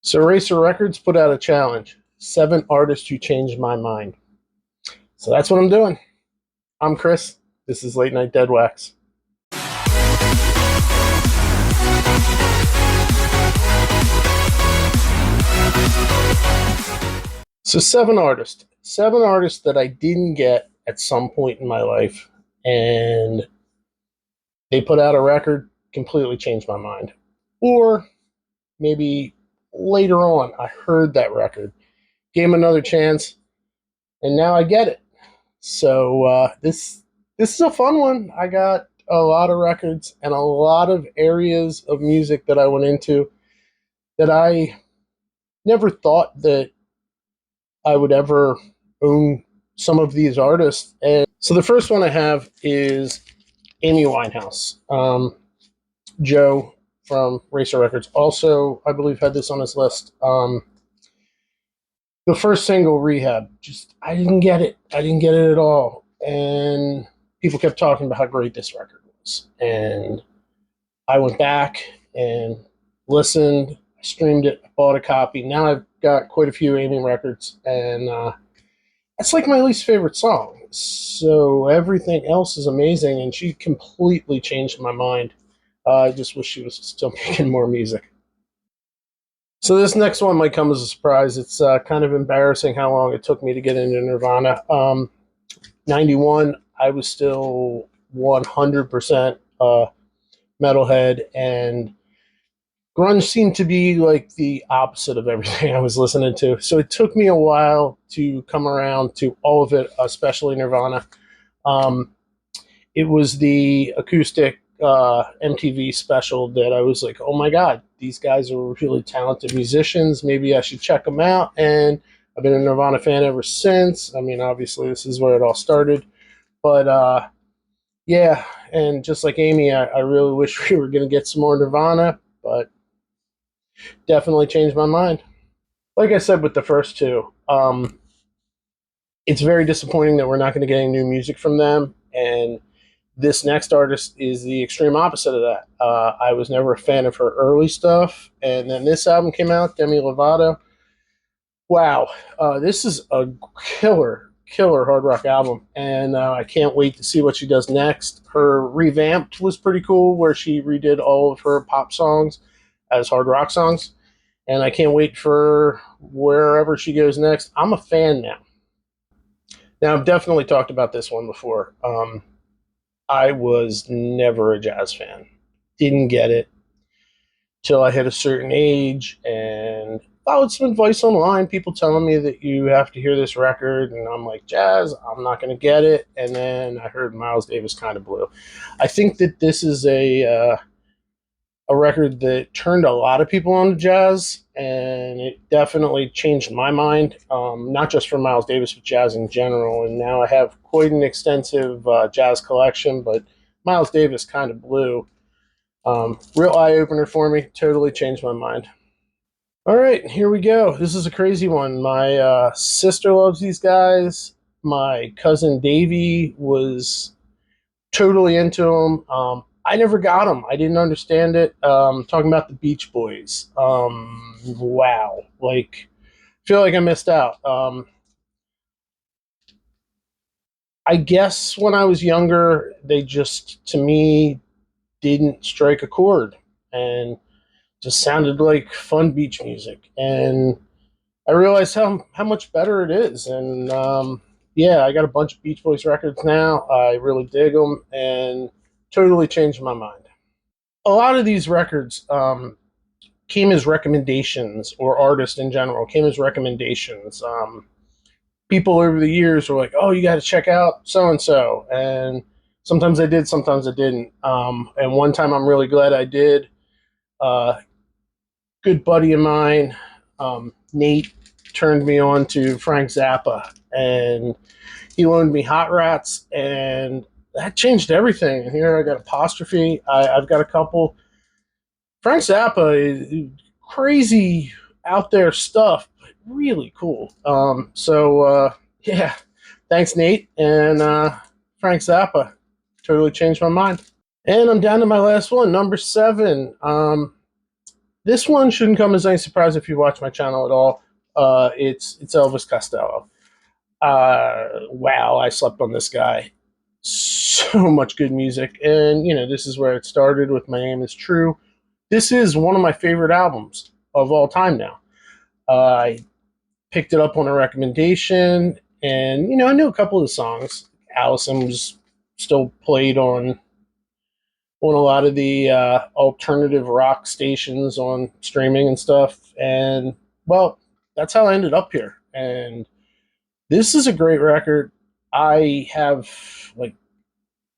So Racer Records put out a challenge: 7 artists who changed my mind. So that's what I'm doing. I'm Chris. This is Late Night Dead Wax. So 7 artists. 7 artists that I didn't get at some point in my life. And they put out a record, completely changed my mind. Or maybe later on, I heard that record, gave them another chance, and now I get it. So this is a fun one. I got a lot of records and a lot of areas of music that I went into that I never thought that I would ever own some of these artists. And so the first one I have is Amy Winehouse. Joe from Racer Records also, I believe, had this on his list. The first single, Rehab, just I didn't get it. I didn't get it at all. And people kept talking about how great this record was. And I went back and listened, I streamed it, I bought a copy. Now I've got quite a few Amy records, and that's like my least favorite song. So everything else is amazing, and she completely changed my mind. I just wish she was still making more music. So this next one might come as a surprise. It's kind of embarrassing how long it took me to get into Nirvana. 91, I was still 100% metalhead, and grunge seemed to be like the opposite of everything I was listening to. So it took me a while to come around to all of it, especially Nirvana. Um, it was the acoustic MTV special that I was like, oh my God, these guys are really talented musicians. Maybe I should check them out. And I've been a Nirvana fan ever since. I mean, obviously, this is where it all started. But yeah, and just like Amy, I really wish we were going to get some more Nirvana, but definitely changed my mind. Like I said with the first two, it's very disappointing that we're not going to get any new music from them. And this next artist is the extreme opposite of that. I was never a fan of her early stuff, and then this album came out, Demi Lovato. Wow, this is a killer hard rock album, and I can't wait to see what she does next. Her revamped was pretty cool, where she redid all of her pop songs as hard rock songs, and I can't wait for wherever she goes next. I'm a fan now. Now, I've definitely talked about this one before. I was never a jazz fan. Didn't get it till I hit a certain age and followed some advice online, people telling me that you have to hear this record, and I'm like, jazz, I'm not going to get it. And then I heard Miles Davis Kind of Blue. I think that this is a record that turned a lot of people on to jazz, and it definitely changed my mind, not just for Miles Davis, but jazz in general. And now I have quite an extensive jazz collection, but Miles Davis Kind of Blue, real eye opener for me, totally changed my mind. All right, here we go. This is a crazy one. My sister loves these guys. My cousin Davey was totally into them. I never got them. I didn't understand it. Talking about the Beach Boys. Wow. Like, feel like I missed out. I guess when I was younger, they just, to me, didn't strike a chord and just sounded like fun beach music. And I realized how much better it is. And yeah, I got a bunch of Beach Boys records now. I really dig them and totally changed my mind. A lot of these records came as recommendations, or artists in general came as recommendations. People over the years were like, "Oh, you got to check out so and so," and sometimes I did, sometimes I didn't. And one time, I'm really glad I did. Uh, Good buddy of mine, Nate, turned me on to Frank Zappa, and he loaned me Hot Rats, and that changed everything. And here I got Apostrophe. I've got a couple. Frank Zappa is crazy out there stuff, but really cool. Yeah, thanks Nate and Frank Zappa. Totally changed my mind. And I'm down to my last one, number 7. This one shouldn't come as any surprise if you watch my channel at all. It's Elvis Costello. Wow, I slept on this guy. So much good music, and this is where it started with My Name Is True. This is one of my favorite albums of all time now. I picked it up on a recommendation, and I knew a couple of the songs. Allison was still played on a lot of the alternative rock stations on streaming and stuff. And well, that's how I ended up here. And this is a great record. I have like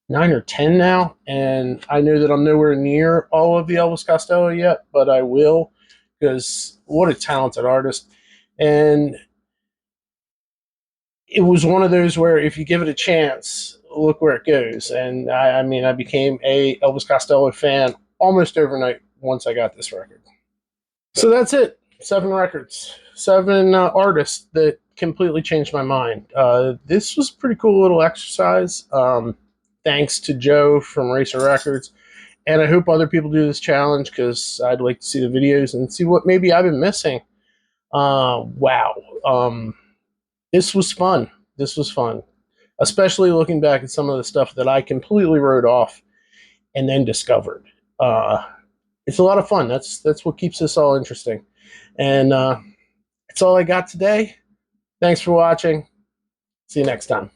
9 or 10 now, and I know that I'm nowhere near all of the Elvis Costello yet, but I will, because what a talented artist. And it was one of those where if you give it a chance, look where it goes. And I mean, I became a Elvis Costello fan almost overnight once I got this record. So that's it. 7 records, 7 artists that completely changed my mind. This was a pretty cool little exercise. Thanks to Joe from Racer Records. And I hope other people do this challenge because I'd like to see the videos and see what maybe I've been missing. Wow. This was fun. This was fun, especially looking back at some of the stuff that I completely wrote off and then discovered. It's a lot of fun. That's what keeps this all interesting. And that's all I got today. Thanks for watching. See you next time.